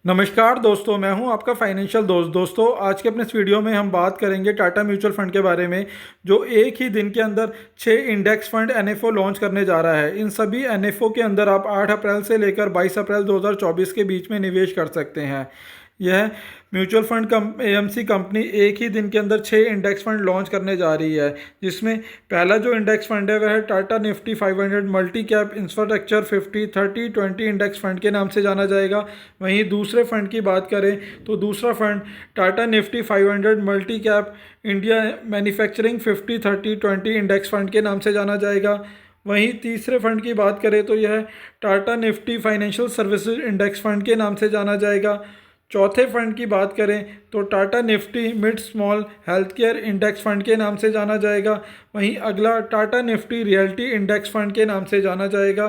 नमस्कार दोस्तों, मैं हूं आपका फाइनेंशियल दोस्त। दोस्तों, आज के अपने इस वीडियो में हम बात करेंगे टाटा म्यूचुअल फंड के बारे में, जो एक ही दिन के अंदर 6 इंडेक्स फंड एनएफओ लॉन्च करने जा रहा है। इन सभी एनएफओ के अंदर आप 8 अप्रैल से लेकर 22 अप्रैल 2024 के बीच में निवेश कर सकते हैं। यह म्यूचुअल फंड एएमसी कंपनी एक ही दिन के अंदर 6 इंडेक्स फंड लॉन्च करने जा रही है, जिसमें पहला जो इंडेक्स फंड है वह है Tata Nifty 500 multi cap infrastructure 50-30-20 index fund के नाम से जाना जाएगा। वहीं दूसरे फंड की बात करें तो दूसरा fund Tata Nifty 500 multi cap India manufacturing 50-30-20 index fund के नाम से जाना जाएगा। वहीं तीसरे फंड की बात करें तो यह Tata Nifty financial services index fund के नाम से जाना जाएगा। चौथे फंड की बात करें तो Tata Nifty mid small health care index fund के नाम से जाना जाएगा। वहीं अगला Tata Nifty realty index fund के नाम से जाना जाएगा।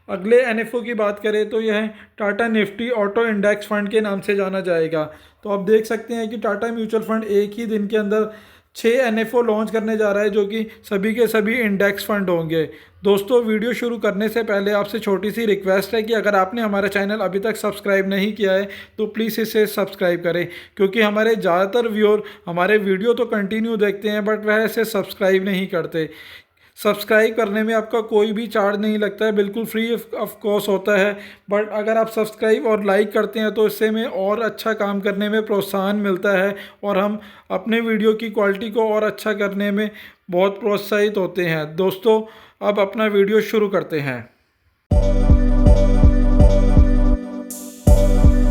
अगले एनएफओ की बात करें तो यह Tata Nifty auto index fund के नाम से जाना जाएगा। तो आप देख सकते हैं कि टाटा म्यूचुअल फंड एक ही दिन के अंदर 6 एनएफओ लॉन्च करने जा रहा है, जो कि सभी के सभी इंडेक्स फंड होंगे। दोस्तों, वीडियो शुरू करने से पहले आपसे छोटी सी रिक्वेस्ट है कि अगर आपने हमारा चैनल अभी तक सब्सक्राइब नहीं किया है तो प्लीज़ इसे सब्सक्राइब करें, क्योंकि हमारे ज़्यादातर व्यूअर हमारे वीडियो तो कंटिन्यू देखते हैं बट वह इसे सब्सक्राइब नहीं करते। सब्सक्राइब करने में आपका कोई भी चार्ज नहीं लगता है, बिल्कुल फ्री ऑफ कॉस्ट होता है। बट अगर आप सब्सक्राइब और लाइक करते हैं तो इससे में और अच्छा काम करने में प्रोत्साहन मिलता है और हम अपने वीडियो की क्वालिटी को और अच्छा करने में बहुत प्रोत्साहित होते हैं। दोस्तों, अब अपना वीडियो शुरू करते हैं।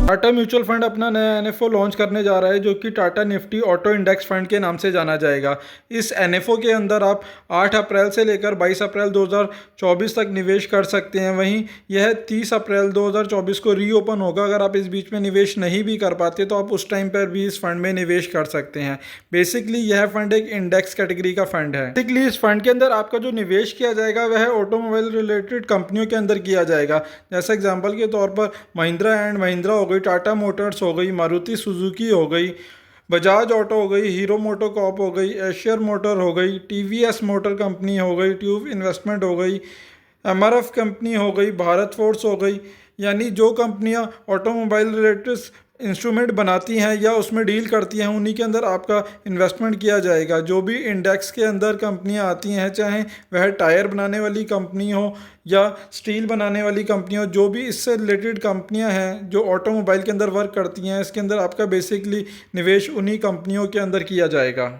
टाटा म्यूचुअल फंड अपना नया एनएफओ लॉन्च करने जा रहा है, जो कि Tata Nifty auto index fund के नाम से जाना जाएगा। इस एनएफओ के अंदर आप 8 अप्रैल से लेकर 22 अप्रैल 2024 तक निवेश कर सकते हैं। वहीं यह 30 अप्रैल 2024 को रीओपन होगा। अगर आप इस बीच में निवेश नहीं भी कर पाते तो आप उस टाइम पर भी इस फंड में निवेश कर सकते हैं। बेसिकली यह फंड एक इंडेक्स कैटेगरी का फंड है। बेसिकली इस फंड के अंदर आपका जो निवेश किया जाएगा वह ऑटोमोबाइल रिलेटेड कंपनियों के अंदर किया जाएगा। जैसे एग्जाम्पल के तौर पर महिंद्रा एंड महिंद्रा हो गई, टाटा मोटर्स हो गई, मारुति सुजुकी हो गई, बजाज ऑटो हो गई, हीरो मोटोकॉर्प हो गई, एशियर मोटर हो गई, टीवीएस मोटर कंपनी हो गई, ट्यूब इन्वेस्टमेंट हो गई, एमआरएफ कंपनी हो गई, भारत फोर्स हो गई। यानी जो कंपनियां ऑटोमोबाइल रिलेटेड इंस्ट्रूमेंट बनाती हैं या उसमें डील करती हैं, उन्हीं के अंदर आपका इन्वेस्टमेंट किया जाएगा। जो भी इंडेक्स के अंदर कंपनियां आती हैं, चाहे वह टायर बनाने वाली कंपनी हो या स्टील बनाने वाली कंपनी हो, जो भी इससे रिलेटेड कंपनियां हैं जो ऑटोमोबाइल के अंदर वर्क करती हैं, इसके अंदर आपका बेसिकली निवेश उन्हीं कंपनियों के अंदर किया जाएगा।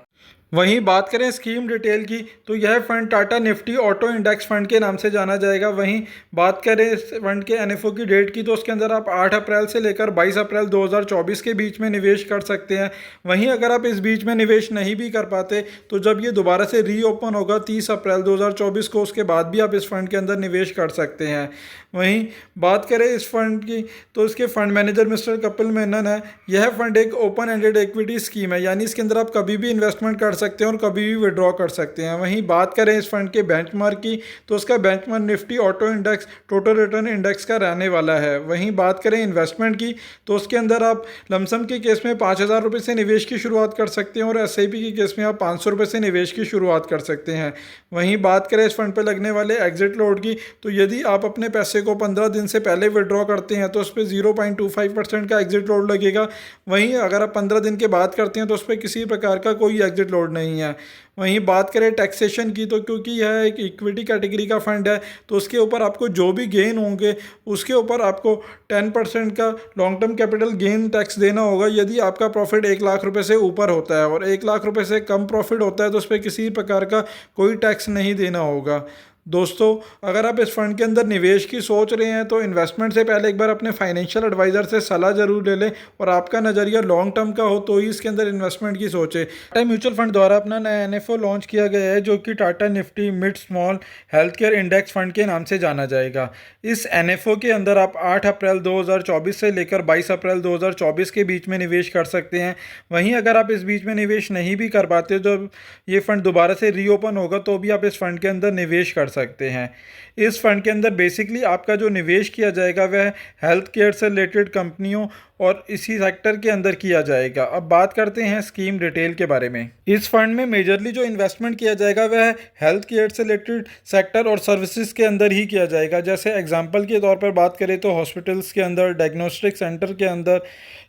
वहीं बात करें स्कीम डिटेल की तो यह fund Tata Nifty auto index fund के नाम से जाना जाएगा। वहीं बात करें इस फंड के एनएफओ की डेट की तो उसके अंदर आप 8 अप्रैल से लेकर 22 अप्रैल 2024 के बीच में निवेश कर सकते हैं। वहीं अगर आप इस बीच में निवेश नहीं भी कर पाते तो जब ये दोबारा से रीओपन होगा 30 अप्रैल 2024 को, उसके बाद भी आप इस फंड के अंदर निवेश कर सकते हैं। वहीं बात करें इस फंड की तो इसके fund manager mister Kapil Menon है। यह फंड एक ओपन एंडेड इक्विटी स्कीम है, यानी इसके अंदर आप कभी भी इन्वेस्टमेंट कर सकते हैं और कभी भी विड्रॉ कर सकते हैं। वहीं बात करें इस फंड के बेंचमार्क की तो उसका benchmark Nifty auto index total return index का रहने वाला है। वहीं बात करें इन्वेस्टमेंट की तो उसके अंदर आप लमसम के केस में 5,000 रुपये से निवेश की शुरुआत कर सकते हैं और एसआईपी के केस में आप 500 रुपये से निवेश की शुरुआत कर सकते हैं। वहीं बात करें इस फंड पर लगने वाले एग्जिट लोड की तो यदि आप अपने पैसे को 15 दिन से पहले विड्रॉ करते हैं तो उस पर 0.25% का एग्जिट लोड लगेगा। वहीं अगर आप 15 दिन के बाद करते हैं तो उस पर किसी प्रकार का कोई एग्जिट लोड नहीं है। वहीं बात करें टैक्सेशन की तो क्योंकि यह एक इक्विटी कैटेगरी का फंड है तो उसके ऊपर आपको जो भी गेन होंगे उसके ऊपर आपको 10% का long term capital gain tax देना होगा, यदि आपका प्रॉफिट 1 लाख रुपए से ऊपर होता है। और 1 लाख रुपए से कम प्रॉफिट होता है तो उस पर किसी प्रकार का कोई टैक्स नहीं देना होगा। दोस्तों, अगर आप इस फंड के अंदर निवेश की सोच रहे हैं तो इन्वेस्टमेंट से पहले एक बार अपने फाइनेंशियल एडवाइज़र से सलाह जरूर ले लें और आपका नज़रिया लॉन्ग टर्म का हो तो ही इसके अंदर इन्वेस्टमेंट की सोचें। टाटा म्यूचुअल फंड द्वारा अपना नया एनएफओ लॉन्च किया गया है, जो कि Tata Nifty mid small health care index fund के नाम से जाना जाएगा। इस एनएफओ के अंदर आप 8 अप्रैल 2024 से लेकर 22 अप्रैल 2024 के बीच में निवेश कर सकते हैं। वहीं अगर आप इस बीच में निवेश नहीं भी कर पाते, जब ये फंड दोबारा से रीओपन होगा तो भी आप इस फंड के अंदर निवेश कर सकते हैं। इस फंड के अंदर बेसिकली आपका जो निवेश किया जाएगा वह हेल्थ केयर से रिलेटेड कंपनियों और इसी सेक्टर के अंदर किया जाएगा। अब बात करते हैं स्कीम डिटेल के बारे में। इस फंड में मेजरली जो इन्वेस्टमेंट किया जाएगा वह हेल्थ केयर से रिलेटेड सेक्टर और सर्विसेज के अंदर ही किया जाएगा। जैसे एग्जांपल के तौर पर बात करें तो हॉस्पिटल्स के अंदर, डायग्नोस्टिक सेंटर के अंदर,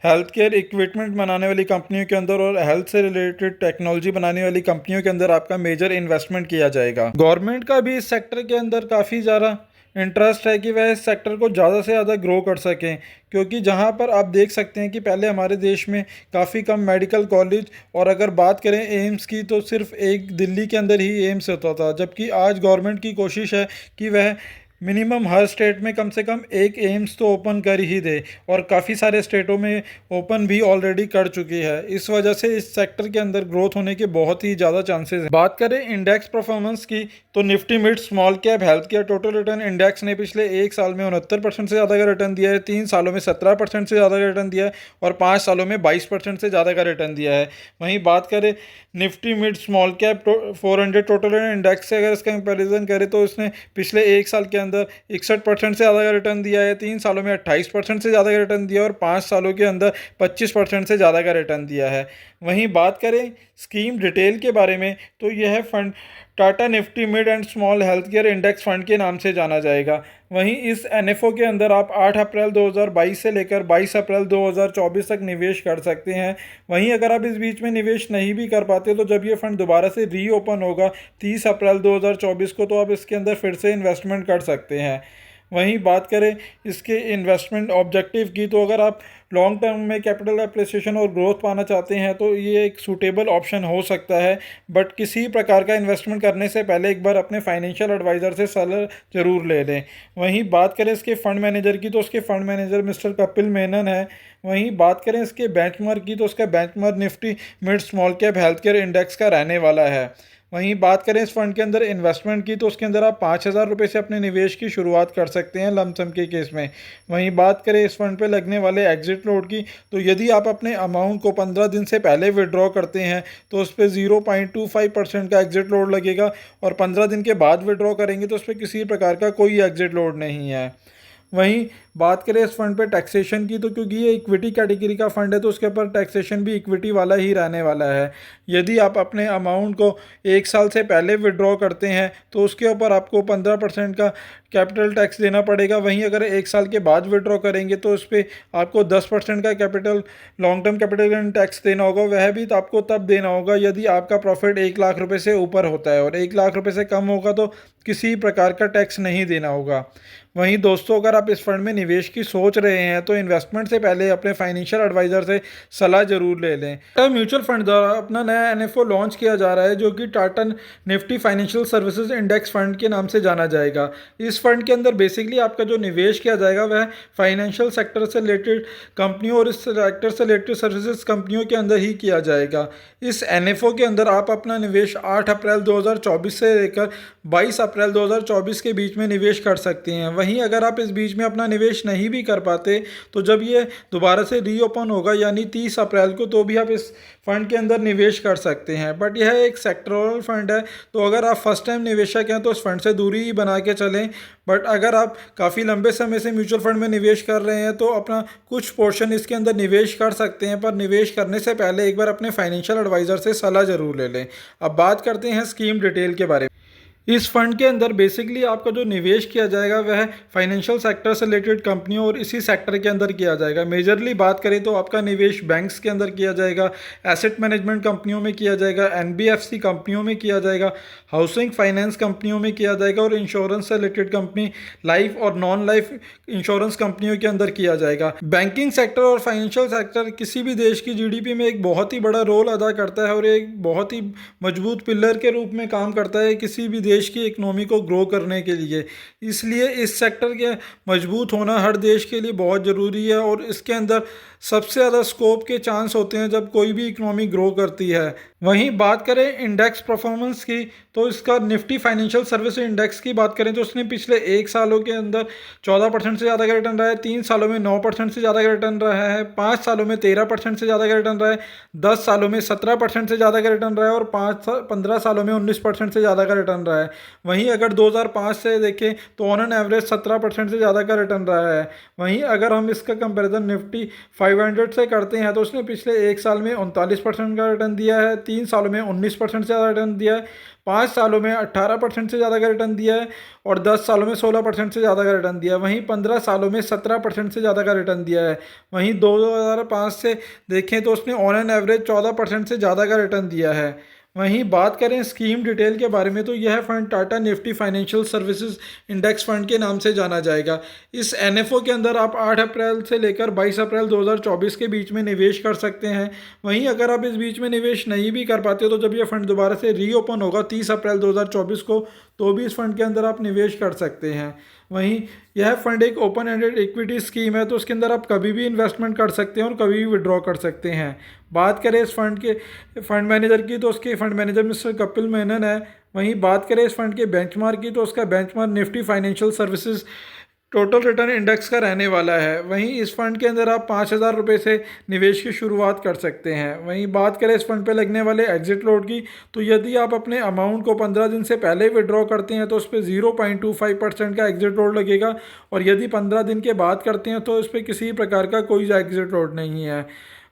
हेल्थ केयर इक्विपमेंट बनाने वाली कंपनियों के अंदर और हेल्थ से रिलेटेड टेक्नोलॉजी बनाने वाली कंपनियों के अंदर आपका मेजर इन्वेस्टमेंट किया जाएगा। गवर्नमेंट का भी इस सेक्टर के अंदर काफ़ी ज़्यादा इंटरेस्ट है कि वह इस सेक्टर को ज़्यादा से ज़्यादा ग्रो कर सकें, क्योंकि जहाँ पर आप देख सकते हैं कि पहले हमारे देश में काफ़ी कम मेडिकल कॉलेज, और अगर बात करें एम्स की तो सिर्फ एक दिल्ली के अंदर ही एम्स होता था, जबकि आज गवर्नमेंट की कोशिश है कि वह मिनिमम हर स्टेट में कम से कम एक एम्स तो ओपन कर ही दे, और काफ़ी सारे स्टेटों में ओपन भी ऑलरेडी कर चुकी है। इस वजह से इस सेक्टर के अंदर ग्रोथ होने के बहुत ही ज़्यादा चांसेस हैं। बात करें इंडेक्स परफॉर्मेंस की तो Nifty mid small cap health care total return index ने पिछले एक साल में 69% से ज़्यादा का रिटर्न दिया है, 3 सालों में 17% से ज़्यादा का रिटर्न दिया है और 5 सालों में 22% से ज़्यादा का रिटर्न दिया है। वहीं बात करें Nifty mid small cap 400 total return index से अगर इसका कंपैरिजन करें तो इसने पिछले एक साल के अंदर 61% से ज़्यादा का रिटर्न दिया है, 3 सालों में 28% से ज़्यादा का रिटर्न दिया और 5 सालों के अंदर 25% से ज़्यादा का रिटर्न दिया है। वहीं बात करें स्कीम डिटेल के बारे में तो यह fund Tata Nifty mid and small health care index fund के नाम से जाना जाएगा। वहीं इस एनएफओ के अंदर आप 8 अप्रैल 2022 से लेकर 22 अप्रैल 2024 तक निवेश कर सकते हैं। वहीं अगर आप इस बीच में निवेश नहीं भी कर पाते तो जब ये फंड दोबारा से रीओपन होगा 30 अप्रैल 2024 को, तो आप इसके अंदर फिर से इन्वेस्टमेंट कर सकते हैं। वहीं बात करें इसके इन्वेस्टमेंट ऑब्जेक्टिव की तो अगर आप लॉन्ग टर्म में कैपिटल एप्रिसिएशन और ग्रोथ पाना चाहते हैं तो ये एक सूटेबल ऑप्शन हो सकता है, बट किसी प्रकार का इन्वेस्टमेंट करने से पहले एक बार अपने फाइनेंशियल एडवाइज़र से सलाह ज़रूर ले लें। वहीं बात करें इसके फ़ंड मैनेजर की तो उसके fund manager mister Kapil Menon है। वहीं बात करें इसके बेंचमार्क की तो उसका benchmark Nifty mid small cap health care index का रहने वाला है। वहीं बात करें इस फंड के अंदर इन्वेस्टमेंट की तो उसके अंदर आप 5,000 रुपये से अपने निवेश की शुरुआत कर सकते हैं लमसम के केस में। वहीं बात करें इस फंड पे लगने वाले एग्जिट लोड की तो यदि आप अपने अमाउंट को 15 दिन से पहले विड्रॉ करते हैं तो उस पर 0.25% का एग्जिट लोड लगेगा, और 15 दिन के बाद विड्रॉ करेंगे तो उस पर किसी प्रकार का कोई एग्जिट लोड नहीं है। वहीं बात करें इस फंड पे टैक्सेशन की तो क्योंकि ये इक्विटी कैटेगरी का फंड है तो उसके ऊपर टैक्सेशन भी इक्विटी वाला ही रहने वाला है। यदि आप अपने अमाउंट को एक साल से पहले विड्रॉ करते हैं तो उसके ऊपर आपको 15% का कैपिटल टैक्स देना पड़ेगा। वहीं अगर एक साल के बाद विड्रॉ करेंगे तो उस पर आपको 10% का capital long term capital tax देना होगा। वह भी तो आपको तब देना होगा यदि आपका प्रॉफिट 1 लाख रुपये से ऊपर होता है, और 1 लाख रुपये से कम होगा तो किसी प्रकार का टैक्स नहीं देना होगा। वहीं दोस्तों अगर आप इस फंड में निवेश की सोच रहे हैं तो इन्वेस्टमेंट से पहले अपने फाइनेंशियल एडवाइज़र से सलाह जरूर ले लें। टाटा म्यूचुअल फंड द्वारा अपना नया एनएफओ लॉन्च किया जा रहा है जो कि Tata Nifty financial services index fund के नाम से जाना जाएगा। इस फंड के अंदर बेसिकली आपका जो निवेश किया जाएगा वह फाइनेंशियल सेक्टर से रिलेटेड कंपनियों और इस सेक्टर से रिलेटेड सर्विसेज कंपनियों के अंदर ही किया जाएगा। इस एनएफओ के अंदर आप अपना निवेश 8 अप्रैल 2024 से लेकर 22 अप्रैल 2024 के बीच में निवेश कर सकते हैं। वहीं अगर आप इस बीच में अपना निवेश नहीं भी कर पाते तो जब ये दोबारा से रीओपन होगा यानी 30 अप्रैल को, तो भी आप इस फंड के अंदर निवेश कर सकते हैं। बट यह एक सेक्टरल फंड है तो अगर आप फर्स्ट टाइम निवेशक हैं तो इस फंड से दूरी ही बना के चलें। बट अगर आप काफ़ी लंबे समय से म्यूचुअल फंड में निवेश कर रहे हैं तो अपना कुछ पोर्शन इसके अंदर निवेश कर सकते हैं, पर निवेश करने से पहले एक बार अपने फाइनेंशियल एडवाइज़र से सलाह ज़रूर ले लें। अब बात करते हैं स्कीम डिटेल के बारे में। इस फंड के अंदर बेसिकली आपका जो निवेश किया जाएगा वह फाइनेंशियल सेक्टर से रिलेटेड कंपनियों और इसी सेक्टर के अंदर किया जाएगा। मेजरली बात करें तो आपका निवेश बैंक्स के अंदर किया जाएगा, एसेट मैनेजमेंट कंपनियों में किया जाएगा, एनबीएफसी कंपनियों में किया जाएगा, हाउसिंग फाइनेंस कंपनियों में किया जाएगा और इंश्योरेंस से रिलेटेड कंपनी लाइफ और नॉन लाइफ इंश्योरेंस कंपनियों के अंदर किया जाएगा। बैंकिंग सेक्टर और फाइनेंशियल सेक्टर किसी भी देश की जीडीपी में एक बहुत ही बड़ा रोल अदा करता है और एक बहुत ही मजबूत पिलर के रूप में काम करता है किसी भी देश की इकोनॉमी को ग्रो करने के लिए। इसलिए इस सेक्टर के मजबूत होना हर देश के लिए बहुत ज़रूरी है और इसके अंदर सबसे ज़्यादा स्कोप के चांस होते हैं जब कोई भी इकोनॉमी ग्रो करती है। वहीं बात करें इंडेक्स परफॉर्मेंस की तो इसका निफ्टी फाइनेंशियल सर्विस इंडेक्स की बात करें तो उसने पिछले एक सालों के अंदर 14% से ज़्यादा का रिटर्न रहा है, 3 सालों में 9% से ज़्यादा का रिटर्न रहा है, 5 सालों में 13% से ज़्यादा का रिटर्न रहा है, 10 सालों में 17% से ज़्यादा का रिटर्न रहा है और 15 सालों में 19% से ज़्यादा का रिटर्न रहा है। है। वहीं अगर 2005 से देखें तो ऑन एन एवरेज 17% से ज़्यादा का रिटर्न रहा है। वहीं अगर हम इसका कंपैरिजन निफ्टी 500 से करते हैं तो उसने पिछले एक साल में 39% का रिटर्न दिया है, 3 सालों में 19% से ज़्यादा रिटर्न दिया है, 5 सालों में 18% से ज़्यादा का रिटर्न दिया है और 10 सालों में 16% से ज़्यादा का रिटर्न दिया है। वहीं 15 सालों में 17% से ज़्यादा का रिटर्न दिया है। वहीं 2005 से देखें तो उसने ऑन एन एवरेज 14% से ज़्यादा का रिटर्न दिया है। वहीं बात करें स्कीम डिटेल के बारे में तो यह fund Tata Nifty financial services index fund के नाम से जाना जाएगा। इस एनएफओ के अंदर आप 8 अप्रैल से लेकर 22 अप्रैल 2024 के बीच में निवेश कर सकते हैं। वहीं अगर आप इस बीच में निवेश नहीं भी कर पाते तो जब यह फंड दोबारा से रीओपन होगा 30 अप्रैल 2024 को, तो भी इस फंड के अंदर आप निवेश कर सकते हैं। वहीं यह फंड एक ओपन एंडेड इक्विटी स्कीम है, तो उसके अंदर आप कभी भी इन्वेस्टमेंट कर सकते हैं और कभी भी विड्रॉ कर सकते हैं। बात करें इस फंड के फंड मैनेजर की तो उसके fund manager mister Kapil Menon है। वहीं बात करें इस फंड के बेंचमार्क की तो उसका benchmark Nifty financial services total return index का रहने वाला है। वहीं इस फंड के अंदर आप 5,000 रुपये से निवेश की शुरुआत कर सकते हैं। वहीं बात करें इस फंड पे लगने वाले एग्जिट लोड की तो यदि आप अपने अमाउंट को 15 दिन से पहले विड्रॉ करते हैं तो उस पर 0.25% का एग्जिट लोड लगेगा और यदि 15 दिन के बाद करते हैं तो इस पर किसी प्रकार का कोई एग्जिट लोड नहीं है।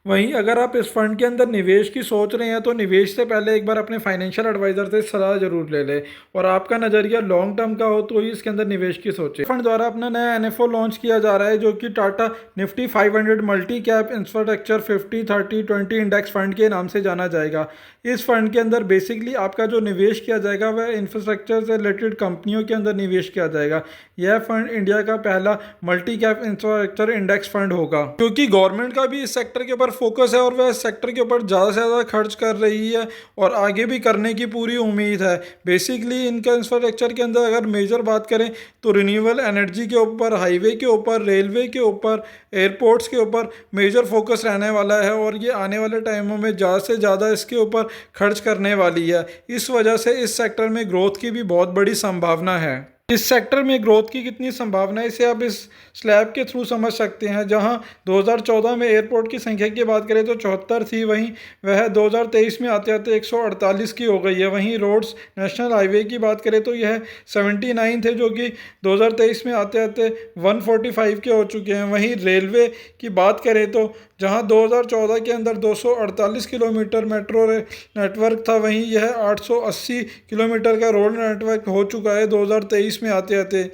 वहीं अगर आप इस फंड के अंदर निवेश की सोच रहे हैं तो निवेश से पहले एक बार अपने फाइनेंशियल एडवाइजर से सलाह जरूर ले लें और आपका नज़रिया लॉन्ग टर्म का हो तो ही इसके अंदर निवेश की सोचें। फंड द्वारा अपना नया एनएफओ लॉन्च किया जा रहा है जो कि Tata Nifty 500 multi cap infrastructure 50-30-20 index fund के नाम से जाना जाएगा। इस फंड के अंदर बेसिकली आपका जो निवेश किया जाएगा वह इंफ्रास्ट्रक्चर से रिलेटेड कंपनियों के अंदर निवेश किया जाएगा। यह फंड इंडिया का पहला multi cap infrastructure index fund होगा क्योंकि गवर्नमेंट का भी इस सेक्टर के ऊपर फोकस है और वह सेक्टर के ऊपर ज़्यादा से ज़्यादा खर्च कर रही है और आगे भी करने की पूरी उम्मीद है। बेसिकली इनका इंफ्रास्ट्रक्चर के अंदर अगर मेजर बात करें तो रिन्यूएबल एनर्जी के ऊपर, हाईवे के ऊपर, रेलवे के ऊपर, एयरपोर्ट्स के ऊपर मेजर फोकस रहने वाला है और ये आने वाले टाइमों में ज़्यादा से ज़्यादा इसके ऊपर खर्च करने वाली है। इस वजह से इस सेक्टर में ग्रोथ की भी बहुत बड़ी संभावना है। इस सेक्टर में ग्रोथ की कितनी संभावना है इसे आप इस स्लैब के थ्रू समझ सकते हैं। जहां 2014 में एयरपोर्ट की संख्या की बात करें तो 74 थी, वहीं वह 2023 में आते आते 148 की हो गई है। वहीं रोड्स नेशनल हाईवे की बात करें तो यह 79 थे जो कि 2023 में आते आते 145 के हो चुके हैं। वहीं रेलवे की बात करें तो जहां 2014 के अंदर 248 किलोमीटर मेट्रो नेटवर्क था, वहीं यह 880 किलोमीटर का रोड नेटवर्क हो चुका है 2023 में आते आते,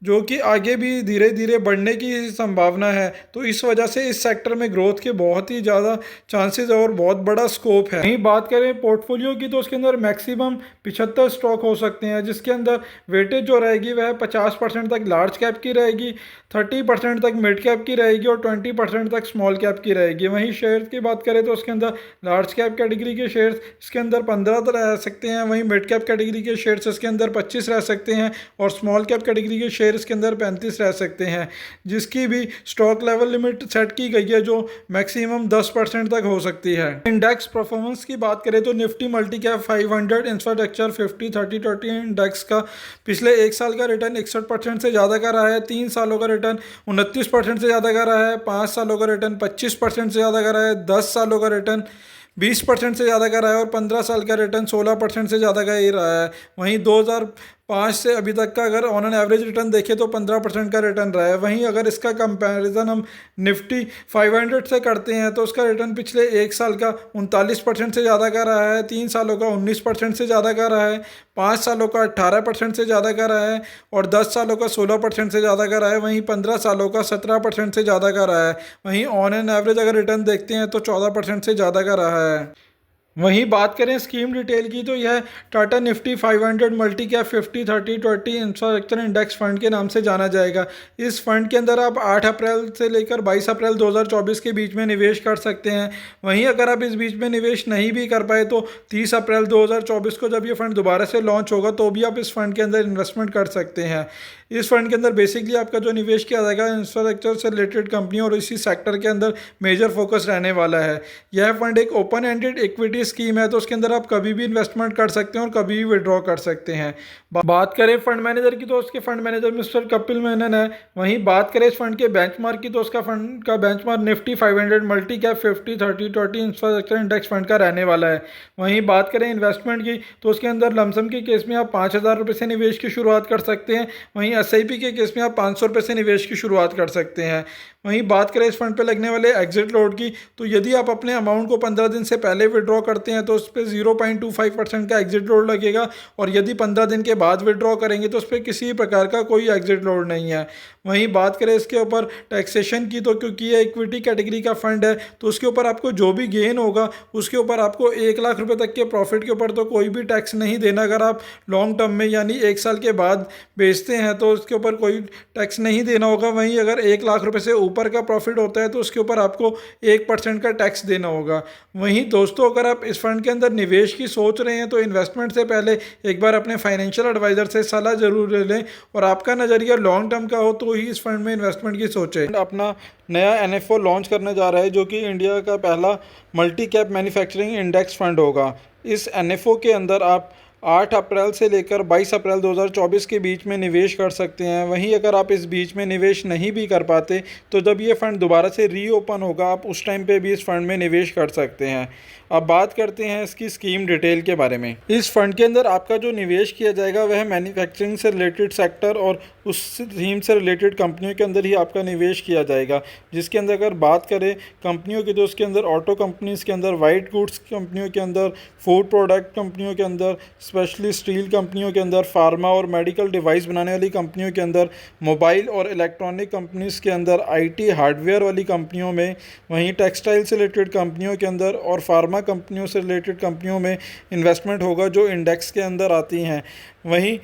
जो कि आगे भी धीरे धीरे बढ़ने की संभावना है। तो इस वजह से इस सेक्टर में ग्रोथ के बहुत ही ज़्यादा चांसेस और बहुत बड़ा स्कोप है। वहीं बात करें पोर्टफोलियो की तो उसके अंदर मैक्सिमम 75 स्टॉक हो सकते हैं, जिसके अंदर वेटेज जो रहेगी वह 50% तक लार्ज कैप की रहेगी, 30% तक मिड कैप की रहेगी और 20% तक स्मॉल कैप की रहेगी। वहीं शेयर्स की बात करें तो उसके अंदर लार्ज कैप कैटेगरी के शेयर्स इसके अंदर 15 रह सकते हैं, वहीं मिड कैप कैटेगरी के शेयर्स इसके अंदर 25 रह सकते हैं और स्मॉल कैप कैटेगरी के शेयर इसके अंदर 35 रह सकते हैं, जिसकी भी स्टॉक लेवल लिमिट सेट की गई है जो मैक्सिमम 10% तक हो सकती है। इंडेक्स परफॉर्मेंस की बात करें तो Nifty multi cap 500 infrastructure 50-30-20 index का पिछले एक साल का रिटर्न 61% से ज़्यादा का रहा है, 3 सालों का रिटर्न 29% से ज़्यादा का रहा है, 5 सालों का रिटर्न 25% से ज़्यादा का रहा है, 10 सालों का रिटर्न 20% से ज़्यादा का रहा है और 15 साल का रिटर्न 16% से ज़्यादा का ही रहा है। वहीं 2005 से अभी तक का अगर ऑन एन एवरेज रिटर्न देखें तो 15% का रिटर्न रहा है। वहीं अगर इसका कंपैरिजन हम निफ्टी 500 से करते हैं तो उसका रिटर्न पिछले एक साल का 39% से ज़्यादा का रहा है, 3 सालों का 19% से ज़्यादा का रहा है, 5 सालों का 18% से ज़्यादा का रहा है और 10 सालों का 16% से ज़्यादा का रहा है। वहीं 15 सालों का 17% से ज़्यादा का रहा है। वहीं ऑन एन एवरेज अगर रिटर्न देखते हैं तो 14% से ज़्यादा का रहा है। वहीं बात करें स्कीम डिटेल की तो यह Tata Nifty 500 multi cap 50-30-20 infrastructure index fund के नाम से जाना जाएगा। इस फंड के अंदर आप 8 अप्रैल से लेकर 22 अप्रैल 2024 के बीच में निवेश कर सकते हैं। वहीं अगर आप इस बीच में निवेश नहीं भी कर पाए तो 30 अप्रैल 2024 को जब ये फंड दोबारा से लॉन्च होगा तो भी आप इस फंड के अंदर इन्वेस्टमेंट कर सकते हैं। इस फंड के अंदर बेसिकली आपका जो निवेश किया जाएगा इंफ्रास्ट्रक्चर से रिलेटेड कंपनी और इसी सेक्टर के अंदर मेजर फोकस रहने वाला है। यह फंड एक ओपन एंडेड इक्विटी स्कीम है तो उसके अंदर आप कभी भी इन्वेस्टमेंट कर सकते हैं और कभी भी विड्रॉ कर सकते हैं। बात करें फंड मैनेजर की तो उसके fund manager mister Kapil Menon है। वहीं बात करें इस फंड के बेंचमार्क की तो उसका फंड का benchmark Nifty 500 multi cap 50 30 20 infrastructure index fund का रहने वाला है। वहीं बात करें इन्वेस्टमेंट की तो उसके अंदर लमसम के केस में आप 5,000 रुपये से निवेश की शुरुआत कर सकते हैं। वहीं SIP के केस में आप 500 रुपये से निवेश की शुरुआत कर सकते हैं। वहीं बात करें इस फंड पे लगने वाले एग्जिट लोड की तो यदि आप अपने अमाउंट को 15 दिन से पहले विड्रॉ करते हैं तो उस पर 0.25% का एग्जिट लोड लगेगा, और यदि 15 दिन के बाद विड्रॉ करेंगे तो उस पर किसी प्रकार का कोई एग्जिट लोड नहीं है। वहीं बात करें इसके ऊपर टैक्सेशन की तो क्योंकि ये इक्विटी कैटेगरी का फंड है तो उसके ऊपर आपको जो भी गेन होगा उसके ऊपर आपको 1 लाख रुपए तक के प्रॉफिट के ऊपर तो कोई भी टैक्स नहीं देना। अगर आप लॉन्ग टर्म में यानी 1 साल के बाद बेचते हैं तो उसके ऊपर कोई टैक्स नहीं देना होगा। वहीं अगर 1 लाख रुपए से ऊपर का प्रॉफिट होता है तो उसके ऊपर आपको 1% का टैक्स देना होगा। वहीं दोस्तों, अगर आप इस फंड के अंदर निवेश की सोच रहे हैं तो इन्वेस्टमेंट से पहले एक बार अपने फाइनेंशियल एडवाइजर से सलाह जरूर ले लें, और आपका नज़रिया लॉन्ग टर्म का हो तो ही इस फंड में इन्वेस्टमेंट की सोचें। अपना नया NFO लॉन्च करने जा रहा है जो कि इंडिया का पहला multi cap manufacturing index fund होगा। इस NFO के अंदर आप 8 अप्रैल से लेकर 22 अप्रैल 2024 के बीच में निवेश कर सकते हैं। वहीं अगर आप इस बीच में निवेश नहीं भी कर पाते तो जब ये फ़ंड दोबारा से रीओपन होगा आप उस टाइम पे भी इस फंड में निवेश कर सकते हैं। अब बात करते हैं इसकी स्कीम डिटेल के बारे में। इस फंड के अंदर आपका जो निवेश किया जाएगा वह मैन्युफैक्चरिंग से रिलेटेड सेक्टर और उस थीम से रिलेटेड कंपनियों के अंदर ही आपका निवेश किया जाएगा। जिसके अंदर अगर बात करें कंपनियों की तो उसके अंदर ऑटो कंपनीज़ के अंदर, वाइट गुड्स कंपनियों के अंदर, फूड प्रोडक्ट कंपनियों के अंदर, स्पेशली स्टील कंपनियों के अंदर, फार्मा और मेडिकल डिवाइस बनाने वाली कंपनियों के अंदर, मोबाइल और इलेक्ट्रॉनिक कंपनीज़ के अंदर, IT हार्डवेयर वाली कंपनियों में, वहीं टेक्सटाइल से रिलेटेड कंपनियों के अंदर और फार्मा कंपनियों से रिलेटेड कंपनियों में इन्वेस्टमेंट होगा जो इंडेक्स के अंदर आती हैं। वहीं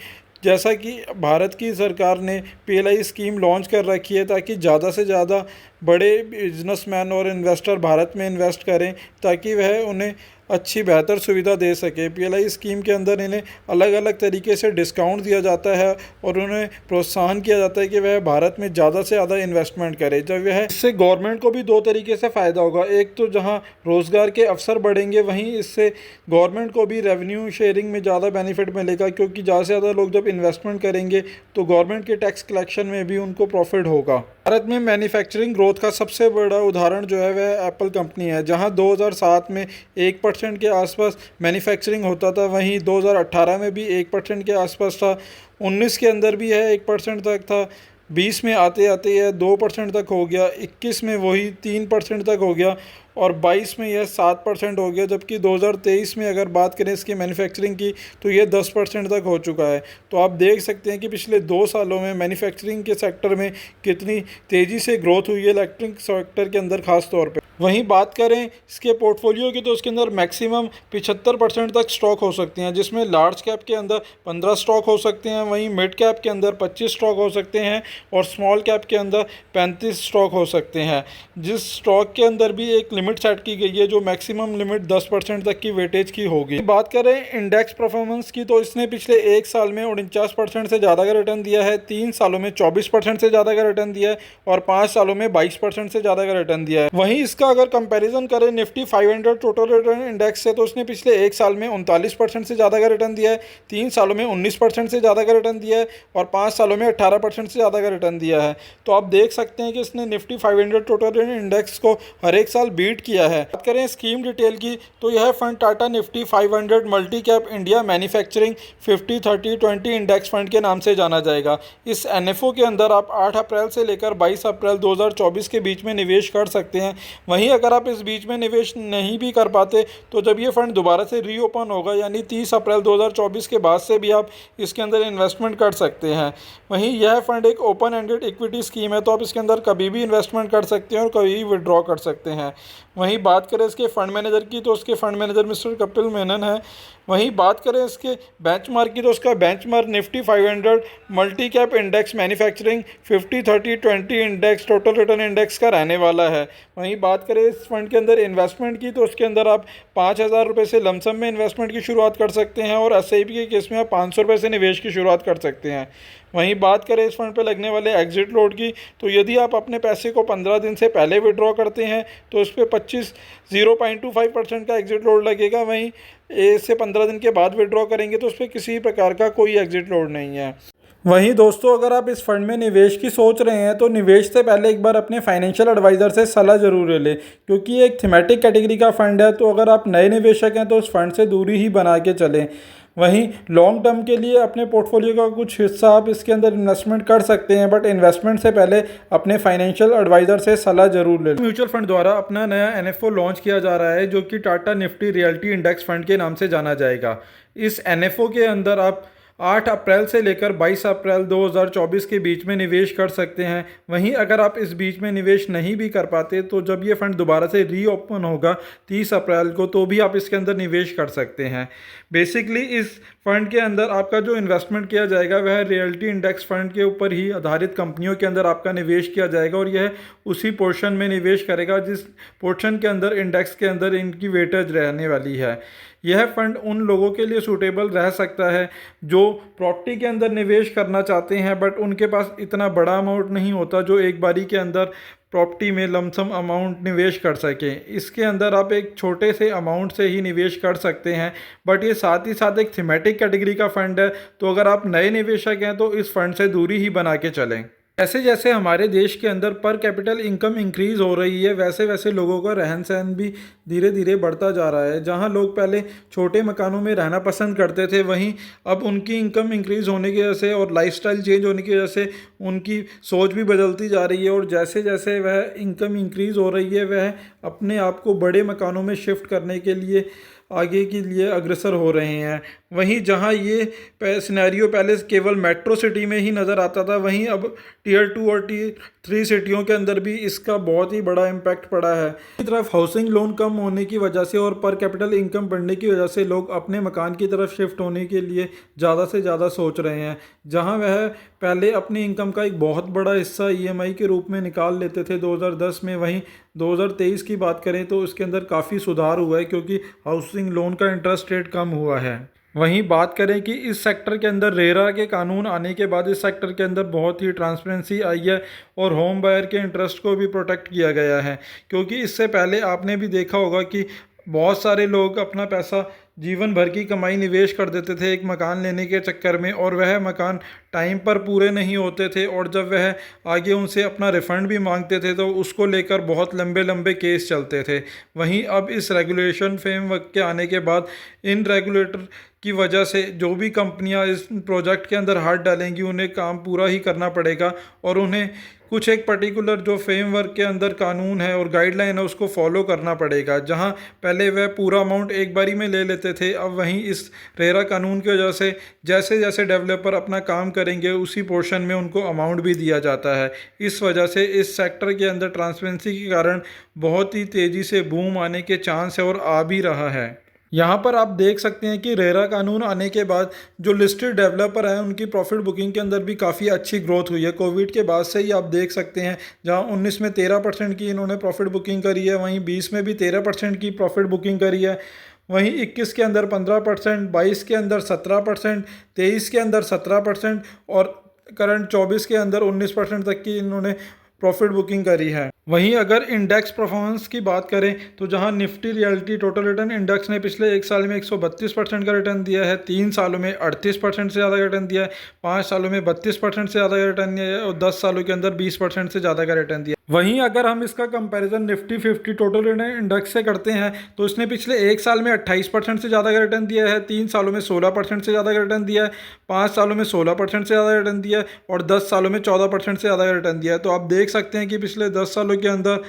जैसा कि भारत की सरकार ने PLI स्कीम लॉन्च कर रखी है ताकि ज़्यादा से ज़्यादा बड़े बिजनेसमैन और इन्वेस्टर भारत में इन्वेस्ट करें ताकि वह उन्हें अच्छी बेहतर सुविधा दे सके। PLI स्कीम के अंदर इन्हें अलग अलग तरीके से डिस्काउंट दिया जाता है और उन्हें प्रोत्साहन किया जाता है कि वह भारत में ज़्यादा से ज़्यादा इन्वेस्टमेंट करे। जब वह इससे गवर्नमेंट को भी 2 तरीके से फ़ायदा होगा, एक तो जहां रोज़गार के अवसर बढ़ेंगे वहीं इससे गवर्नमेंट को भी रेवेन्यू शेयरिंग में ज़्यादा बेनिफिट मिलेगा, क्योंकि ज़्यादा से ज़्यादा लोग जब इन्वेस्टमेंट करेंगे तो गवर्नमेंट के टैक्स कलेक्शन में भी उनको प्रॉफिट होगा। भारत में मैन्युफैक्चरिंग ग्रोथ का सबसे बड़ा उदाहरण जो है वह एप्पल कंपनी है, जहां 2007 में 1% के आसपास मैन्युफैक्चरिंग होता था। वहीं 2018 में भी 1% के आसपास था, 19 के अंदर भी है 1% तक था, 20 में आते आते यह 2% तक हो गया, 21 में वही 3% तक हो गया और 22 में यह 7% हो गया। जबकि 2023 में अगर बात करें इसकी मैन्युफैक्चरिंग की तो ये 10% तक हो चुका है। तो आप देख सकते हैं कि पिछले 2 सालों में मैन्युफैक्चरिंग के सेक्टर में कितनी तेज़ी से ग्रोथ हुई है, इलेक्ट्रिक सेक्टर के अंदर खास तौर पे। वहीं बात करें इसके पोर्टफोलियो की तो उसके अंदर मैक्सिमम 75% तक स्टॉक हो सकते हैं, जिसमें लार्ज कैप के अंदर 15 स्टॉक हो सकते हैं, वहीं मिड कैप के अंदर 25 स्टॉक हो सकते हैं और स्मॉल कैप के अंदर 35 स्टॉक हो सकते हैं। जिस स्टॉक के अंदर भी एक लिमिट सेट की गई है जो मैक्सिमम लिमिट 10% तक की वेटेज की होगी। बात करें इंडेक्स परफॉर्मेंस की तो इसने पिछले 1 साल में 49% से ज़्यादा का रिटर्न दिया है, 3 सालों में 24% से ज़्यादा का रिटर्न दिया है और 5 सालों में 22% से ज़्यादा का रिटर्न दिया है। वहीं इसका अगर कंपैरिजन करें निफ्टी 500 टोटल रिटर्न इंडेक्स से तो उसने पिछले 1 साल में 39% से ज़्यादा का रिटर्न दिया है, 3 सालों में 19% से ज़्यादा का रिटर्न दिया है और 5 सालों में 18% से ज़्यादा का रिटर्न दिया है। तो आप देख सकते हैं कि इसने निफ्टी 500 टोटल रिटर्न इंडेक्स को हर एक साल बीट किया है। बात करें स्कीम डिटेल की तो यह fund Tata Nifty 500 multi cap India manufacturing 50-30-20 index fund के नाम से जाना जाएगा। इस NFO के अंदर आप 8 अप्रैल से लेकर 22 अप्रैल 2024 के बीच में निवेश कर सकते हैं। वहीं अगर आप इस बीच में निवेश नहीं भी कर पाते तो जब ये फंड दोबारा से रीओपन होगा यानी 30 अप्रैल 2024 के बाद से भी आप इसके अंदर इन्वेस्टमेंट कर सकते हैं। वहीं यह फंड एक ओपन एंडेड इक्विटी स्कीम है, तो आप इसके अंदर कभी भी इन्वेस्टमेंट कर सकते हैं और कभी भी विड्रॉ कर सकते हैं। वहीं बात करें इसके फंड मैनेजर की तो उसके fund manager mister Kapil Menon है। वहीं बात करें इसके बेंचमार्क की तो उसका benchmark Nifty 500 multi cap index manufacturing 50-30-20 index total return index का रहने वाला है। वहीं बात बात करें इस फंड के अंदर इन्वेस्टमेंट की, तो उसके अंदर आप 5,000 रुपये से लमसम में इन्वेस्टमेंट की शुरुआत कर सकते हैं और एसआईपी के केस में आप 500 रुपये से निवेश की शुरुआत कर सकते हैं। वहीं बात करें इस फंड पे लगने वाले एग्जिट लोड की, तो यदि आप अपने पैसे को 15 दिन से पहले विड्रॉ करते हैं तो उस पर 0.25% का एग्जिट लोड लगेगा। वहीं से 15 दिन के बाद विड्रॉ करेंगे तो उस पर किसी प्रकार का कोई एग्जिट लोड नहीं है। वहीं दोस्तों, अगर आप इस फंड में निवेश की सोच रहे हैं तो निवेश से पहले एक बार अपने फाइनेंशियल एडवाइज़र से सलाह ज़रूर ले लें, क्योंकि ये एक थीमेटिक कैटेगरी का फ़ंड है। तो अगर आप नए निवेशक हैं तो उस फंड से दूरी ही बना के चलें। वहीं लॉन्ग टर्म के लिए अपने पोर्टफोलियो का कुछ हिस्सा आप इसके अंदर इन्वेस्टमेंट कर सकते हैं, बट इन्वेस्टमेंट से पहले अपने फाइनेंशियल एडवाइज़र से सलाह ज़रूर ले लें। म्यूचुअल फंड द्वारा अपना नया एनएफओ लॉन्च किया जा रहा है, जो कि Tata Nifty realty index fund के नाम से जाना जाएगा। इस एनएफओ के अंदर आप 8 अप्रैल से लेकर 22 अप्रैल 2024 के बीच में निवेश कर सकते हैं। वहीं अगर आप इस बीच में निवेश नहीं भी कर पाते तो जब ये फ़ंड दोबारा से रीओपन होगा 30 अप्रैल को, तो भी आप इसके अंदर निवेश कर सकते हैं। बेसिकली इस फंड के अंदर आपका जो इन्वेस्टमेंट किया जाएगा वह रियल्टी इंडेक्स फंड के ऊपर ही आधारित कंपनियों के अंदर आपका निवेश किया जाएगा, और यह उसी पोर्शन में निवेश करेगा जिस पोर्शन के अंदर इंडेक्स के अंदर इनकी वेटेज रहने वाली है। यह फंड उन लोगों के लिए सूटेबल रह सकता है जो प्रॉपर्टी के अंदर निवेश करना चाहते हैं, बट उनके पास इतना बड़ा अमाउंट नहीं होता जो एक बारी के अंदर प्रॉपर्टी में लमसम अमाउंट निवेश कर सकें। इसके अंदर आप एक छोटे से अमाउंट से ही निवेश कर सकते हैं, बट ये साथ ही साथ एक थीमेटिक कैटेगरी का फ़ंड है। तो अगर आप नए निवेशक हैं तो इस फंड से दूरी ही बना के चलें। जैसे जैसे हमारे देश के अंदर पर कैपिटल इनकम इंक्रीज़ हो रही है, वैसे वैसे लोगों का रहन सहन भी धीरे धीरे बढ़ता जा रहा है। जहां लोग पहले छोटे मकानों में रहना पसंद करते थे, वहीं अब उनकी इनकम इंक्रीज़ होने की वजह से और लाइफस्टाइल चेंज होने की वजह से उनकी सोच भी बदलती जा रही है, और जैसे जैसे वह इनकम इंक्रीज़ हो रही है वह अपने आप को बड़े मकानों में शिफ्ट करने के लिए आगे के लिए अग्रसर हो रहे हैं। वहीं जहां ये सिनेरियो पहले केवल मेट्रो सिटी में ही नज़र आता था, वहीं अब टियर 2 और टियर 3 सिटियों के अंदर भी इसका बहुत ही बड़ा इम्पैक्ट पड़ा है। दूसरी तरफ हाउसिंग लोन कम होने की वजह से और पर कैपिटल इनकम बढ़ने की वजह से लोग अपने मकान की तरफ शिफ्ट होने के लिए ज़्यादा से ज़्यादा सोच रहे हैं। जहां वह पहले अपनी इनकम का एक बहुत बड़ा हिस्सा ईएमआई के रूप में निकाल लेते थे 2010 में, वहीं 2023 की बात करें तो इसके अंदर काफ़ी सुधार हुआ है क्योंकि हाउसिंग लोन का इंटरेस्ट रेट कम हुआ है। वहीं बात करें कि इस सेक्टर के अंदर रेरा के कानून आने के बाद इस सेक्टर के अंदर बहुत ही ट्रांसपेरेंसी आई है और होम बायर के इंटरेस्ट को भी प्रोटेक्ट किया गया है। क्योंकि इससे पहले आपने भी देखा होगा कि बहुत सारे लोग अपना पैसा जीवन भर की कमाई निवेश कर देते थे एक मकान लेने के चक्कर में, और वह मकान टाइम पर पूरे नहीं होते थे, और जब वह आगे उनसे अपना रिफ़ंड भी मांगते थे तो उसको लेकर बहुत लंबे लंबे केस चलते थे। वहीं अब इस रेगुलेशन फ्रेमवर्क के आने के बाद इन रेगुलेटर की वजह से जो भी कंपनियां इस प्रोजेक्ट के अंदर हाथ डालेंगी उन्हें काम पूरा ही करना पड़ेगा, और उन्हें कुछ एक पर्टिकुलर जो फ्रेमवर्क के अंदर कानून है और गाइडलाइन है उसको फॉलो करना पड़ेगा। जहां पहले वह पूरा अमाउंट एक बारी में ले लेते थे, अब वहीं इस रेरा कानून की वजह से जैसे जैसे डेवलपर अपना काम करेंगे उसी पोर्शन में उनको अमाउंट भी दिया जाता है। इस वजह से इस सेक्टर के अंदर ट्रांसपेरेंसी के कारण बहुत ही तेज़ी से बूम आने के चांस है और आ भी रहा है। यहाँ पर आप देख सकते हैं कि रेरा कानून आने के बाद जो लिस्टेड डेवलपर हैं उनकी प्रॉफिट बुकिंग के अंदर भी काफ़ी अच्छी ग्रोथ हुई है। कोविड के बाद से ही आप देख सकते हैं, जहाँ 19 में 13% की इन्होंने प्रॉफिट बुकिंग करी है, वहीं 20 में भी 13% की प्रॉफिट बुकिंग करी है, वहीं 21 के अंदर 15%, 22 के अंदर 17%, 23 के अंदर 17% और करंट 24 के अंदर 19% तक की इन्होंने प्रॉफिट बुकिंग करी है। वहीं अगर इंडेक्स परफॉर्मेंस की बात करें तो जहां Nifty realty total return index ने पिछले एक साल में 132% का रिटर्न दिया है, 3 सालों में 38% से ज़्यादा का रिटर्न दिया है, 5 सालों में 32% से ज़्यादा का रिटर्न दिया है और 10 सालों के अंदर 20% से ज़्यादा का रिटर्न दिया है। वहीं अगर हम इसका comparison Nifty 50 total return index से करते हैं तो इसने पिछले एक साल में 28% से ज़्यादा का रिटर्न दिया है, 3 सालों में 16% से ज़्यादा का रिटर्न दिया है, 5 सालों में 16% से ज़्यादा रिटर्न दिया है और 10 सालों में 14% से ज़्यादा का रिटर्न दिया है। तो आप देख सकते हैं कि पिछले 10 सालों के अंदर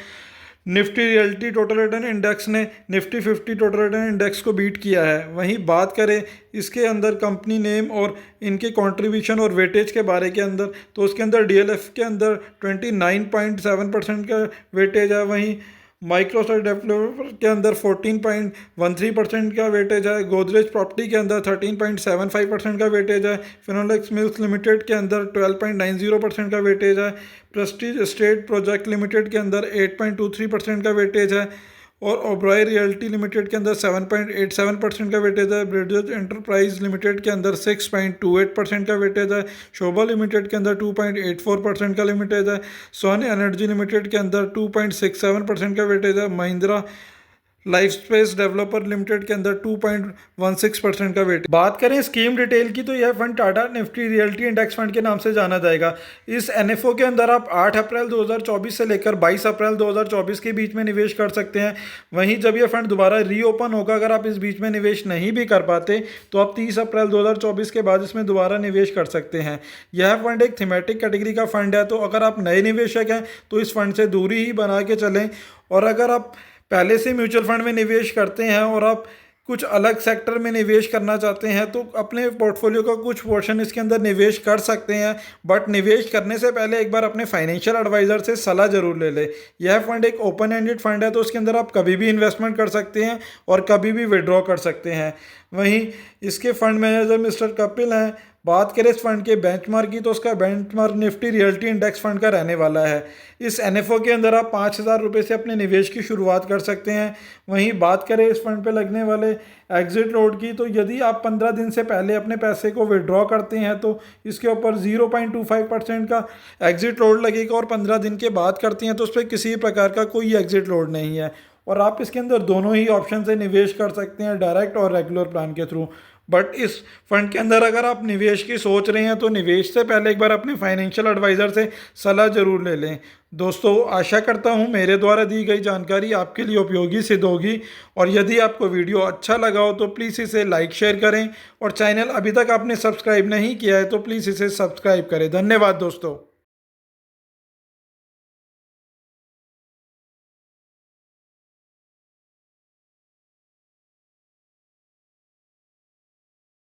Nifty realty total return index ने निफ्टी 50 टोटल रिटर्न इंडेक्स को बीट किया है। वहीं बात करें इसके अंदर कंपनी नेम और इनके कंट्रीब्यूशन और वेटेज के बारे के अंदर तो उसके अंदर डीएलएफ के अंदर 29.7% का वेटेज है, वहीं माइक्रोसॉफ्ट डेवलपर के अंदर 14.13% का वेटेज है, गोदरेज प्रॉपर्टी के अंदर 13.75% का वेटेज है, फिनोलेक्स मिल्स लिमिटेड के अंदर 12.90% का वेटेज है, प्रेस्टीज एस्टेट प्रोजेक्ट लिमिटेड के अंदर 8.23% का वेटेज है और ओबराय रियल्टी लिमिटेड के अंदर 7.87% का वेटेज है, ब्रिजेज एंटरप्राइज लिमिटेड के अंदर 6.28% का वेटेज है, शोभा लिमिटेड के अंदर 2.84% का लिमिटेज है, सोन एनर्जी लिमिटेड के अंदर 2.67% का वेटेज है, Mahindra life space developer limited के अंदर 2.16% का वेट। बात करें स्कीम डिटेल की तो यह fund Tata Nifty realty index fund के नाम से जाना जाएगा। इस एनएफओ के अंदर आप 8 अप्रैल 2024 से लेकर 22 अप्रैल 2024 के बीच में निवेश कर सकते हैं। वहीं जब यह फंड दोबारा रीओपन होगा, अगर आप इस बीच में निवेश नहीं भी कर पाते तो आप 30 अप्रैल 2024 के बाद इसमें दोबारा निवेश कर सकते हैं। यह फंड एक थीमेटिक कैटेगरी का फंड है, तो अगर आप नए निवेशक हैं तो इस फंड से दूरी ही बना के चलें। और अगर आप पहले से म्यूचुअल फंड में निवेश करते हैं और आप कुछ अलग सेक्टर में निवेश करना चाहते हैं तो अपने पोर्टफोलियो का कुछ पोर्शन इसके अंदर निवेश कर सकते हैं, बट निवेश करने से पहले एक बार अपने फाइनेंशियल एडवाइज़र से सलाह जरूर ले लें। यह फंड एक ओपन एंडेड फंड है, तो उसके अंदर आप कभी भी इन्वेस्टमेंट कर सकते हैं और कभी भी विड्रॉ कर सकते हैं। वहीं इसके फंड मैनेजर मिस्टर कपिल हैं। बात करें इस फंड के बेंचमार्क की तो उसका benchmark Nifty realty index fund का रहने वाला है। इस एनएफओ के अंदर आप 5,000 रुपये से अपने निवेश की शुरुआत कर सकते हैं। वहीं बात करें इस फंड पे लगने वाले एग्जिट लोड की तो यदि आप 15 दिन से पहले अपने पैसे को विड्रॉ करते हैं तो इसके ऊपर 0.25% का एग्जिट लोड लगेगा, और 15 दिन के बाद करते हैं तो उस पर किसी प्रकार का कोई एग्जिट लोड नहीं है। और आप इसके अंदर दोनों ही ऑप्शन से निवेश कर सकते हैं, डायरेक्ट और रेगुलर प्लान के थ्रू। बट इस फंड के अंदर अगर आप निवेश की सोच रहे हैं तो निवेश से पहले एक बार अपने फाइनेंशियल एडवाइज़र से सलाह जरूर ले लें। दोस्तों, आशा करता हूं मेरे द्वारा दी गई जानकारी आपके लिए उपयोगी सिद्ध होगी, और यदि आपको वीडियो अच्छा लगा हो तो प्लीज़ इसे लाइक शेयर करें, और चैनल अभी तक आपने सब्सक्राइब नहीं किया है तो प्लीज़ इसे सब्सक्राइब करें। धन्यवाद दोस्तों।